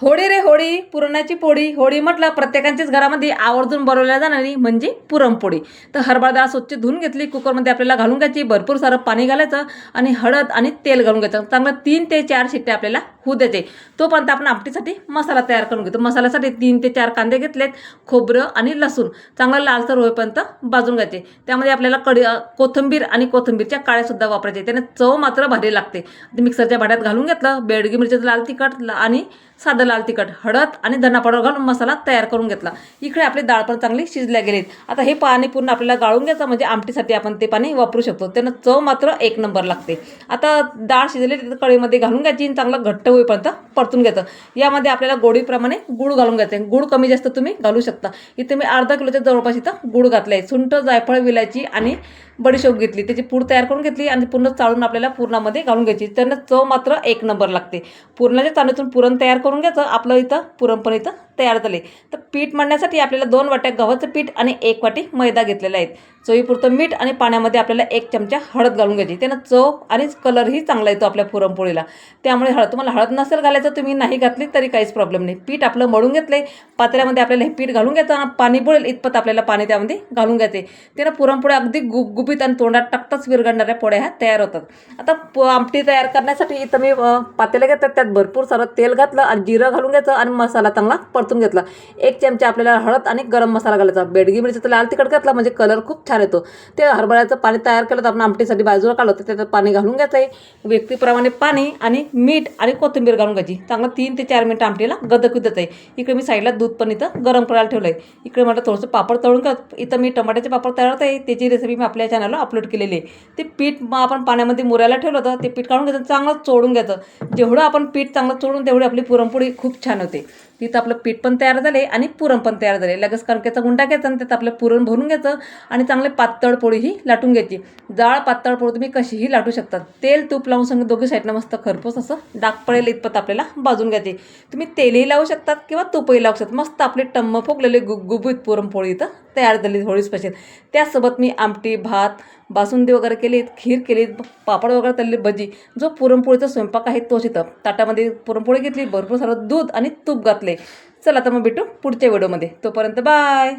होळी रे होळी, पुरणाची पोळी. होळी म्हटलं प्रत्येकाच्याच घरामध्ये आवर्जून बनवल्या जाणारी म्हणजे पुरणपोळी. तर हरभरा डाळ स्वच्छ धुवून घेतली, कुकरमध्ये आपल्याला घालून घ्यायची, भरपूर सारं पाणी घालायचं आणि हळद आणि तेल घालून घ्यायचं. चांगलं 3 ते 4 शिट्ट्या आपल्याला होऊ द्यायचे. तोपर्यंत आपण आमटीसाठी मसाला तयार करून घेतो. मसाल्यासाठी 3 ते 4 कांदे घेतलेत, खोबरं आणि लसूण चांगलं लालसर होईपर्यंत भाजून घ्यायचे. त्यामध्ये आपल्याला कोथिंबीर आणि कोथिंबीरच्या काळ्यासुद्धा वापरायचे, त्याने चव मात्र भारी लागते. मिक्सरच्या भांड्यात घालून घेतलं, बेडगी मिरचीचं लाल तिखट आणि साधं लाल तिखट, हळद आणि धना पावडर घालून मसाला तयार करून घेतला. इकडे आपली डाळ पण चांगली शिजल्या गेलीत. आता हे पाणी पूर्ण आपल्याला गाळून घ्यायचं, म्हणजे आमटीसाठी आपण ते पाणी वापरू शकतो. त्यानं चव मात्र एक नंबर लागते. आता डाळ शिजलेली तिथं कढईमध्ये घालून घ्यायची आणि चांगलं घट्ट होईपर्यंत परतून घ्यायचं. यामध्ये आपल्याला गोडीप्रमाणे गूळ घालून घ्यायचं. गूळ कमी जास्त तुम्ही घालू शकता. इथे मी अर्धा किलोच्या जवळपास इथं गूळ घातलं आहे. सुंठ, जायफळ, विलायची आणि बडीशोप घेतली, त्याची पूड तयार करून घेतली आणि पूर्ण चाळून आपल्याला पुरणामध्ये घालून घ्यायची. त्यानं चव मात्र एक नंबर लागते. पुरणाच्या चाळणीतून पुरण तयार करून घ्यायचं. आपलं इथं पुरण पण इथं तयार झाले. तर पीठ मळण्यासाठी आपल्याला 2 वाट्या गव्हाचं पीठ आणि 1 वाटी मैदा घेतलेला आहे. चवीपुरतं मीठ आणि पाण्यामध्ये आपल्याला 1 चमचा हळद घालून घ्यायची. त्यानं चव आणि कलरही चांगला येतो आपल्या पुरणपोळीला. त्यामुळे तुम्हाला हळद नसेल घालायचं, तुम्ही नाही घातली तरी काहीच प्रॉब्लेम नाही. पीठ आपलं मळून घेतलंय, पातेल्यामध्ये आपल्याला हे पीठ घालून घ्यायचं आणि पाणी बुडेल इतपत आपल्याला पाणी त्यामध्ये घालून घ्यायचे. त्यानं पुरणपोळ्या अगदी गुबगुबीत आणि तोंडात टाकताच विरघळणाऱ्या पोळ्या ह्या तयार होतात. आता आमटी तयार करण्यासाठी इथं मी पातेलं घेतात, त्यात भरपूर सारं तेल घातलं आणि जिरं घालून घ्यायचं आणि मसाला चांगला परतून घेतला. 1 चमचा आपल्याला हळद आणि गरम मसाला घालायचा. बेडगी मिरचीचं लाल तिखट घातला म्हणजे कलर खूप छान येतो. ते हरभऱ्याचं पाणी तयार केलं तर आपण आमटीसाठी बाजूला काढलं होतं, त्याच्यात पाणी घालून घ्यायचं आहे. व्यक्तीप्रमाणे पाणी आणि मीठ आणि कोथिंबीर घालून घ्यायची. चांगलं 3 ते 4 मिनिटं आमटीला गदकू द्यायचं आहे. इकडे मी साईडला दूध पण इथं गरम करायला ठेवलं आहे. इकडे म्हटलं थोडंसं पापड तळून घ्या. इथं मी टमाट्याचे पापड तळत आहे, त्याची रेसिपी मी आपल्या चॅनलला अपलोड केलेली आहे. ते पीठ आपण पाण्यामध्ये मुरायला ठेवलं होतं, ते पीठ काढून घ्यायचं, चांगलं चोळून घ्यायचं. जेवढं आपण पीठ चांगलं चोळून तेवढी आपली पुरणपोळी खूप छान होते. तिथं आपलं पीठ पण तयार झाले आणि पुरण पण तयार झाले. लगेच कणकेचा गुंडा घ्यायचा आणि त्यात आपलं पुरण भरून घ्यायचं आणि चांगले पातळ पोळीही लाटून घ्यायची. जाळ पातळ पोळी तुम्ही कशीही लाटू शकता. तेल तूप लावून सांग दोघी साईडनं मस्त खरपूस असं डाग पडेल इतपत आपल्याला भाजून घ्यायची. तुम्ही तेलही लावू शकतात किंवा तूपही लावू शकतात. मस्त आपली टम्म फुगलेली गुबगुबीत पुरणपोळी इथं तयार झाली होळी स्पेशल. त्यासोबत मी आमटी, भात, बासुंदी वगैरे केलीत, खीर केलीत, पापड वगैरे तळली, भजी. जो पुरणपोळीचा स्वयंपाक आहे तोच इथं. ताटामध्ये पुरणपोळी घेतली, भरपूर सारं दूध आणि तूप घातले. चला तर मग भेटू पुढच्या व्हिडिओमध्ये. तोपर्यंत बाय.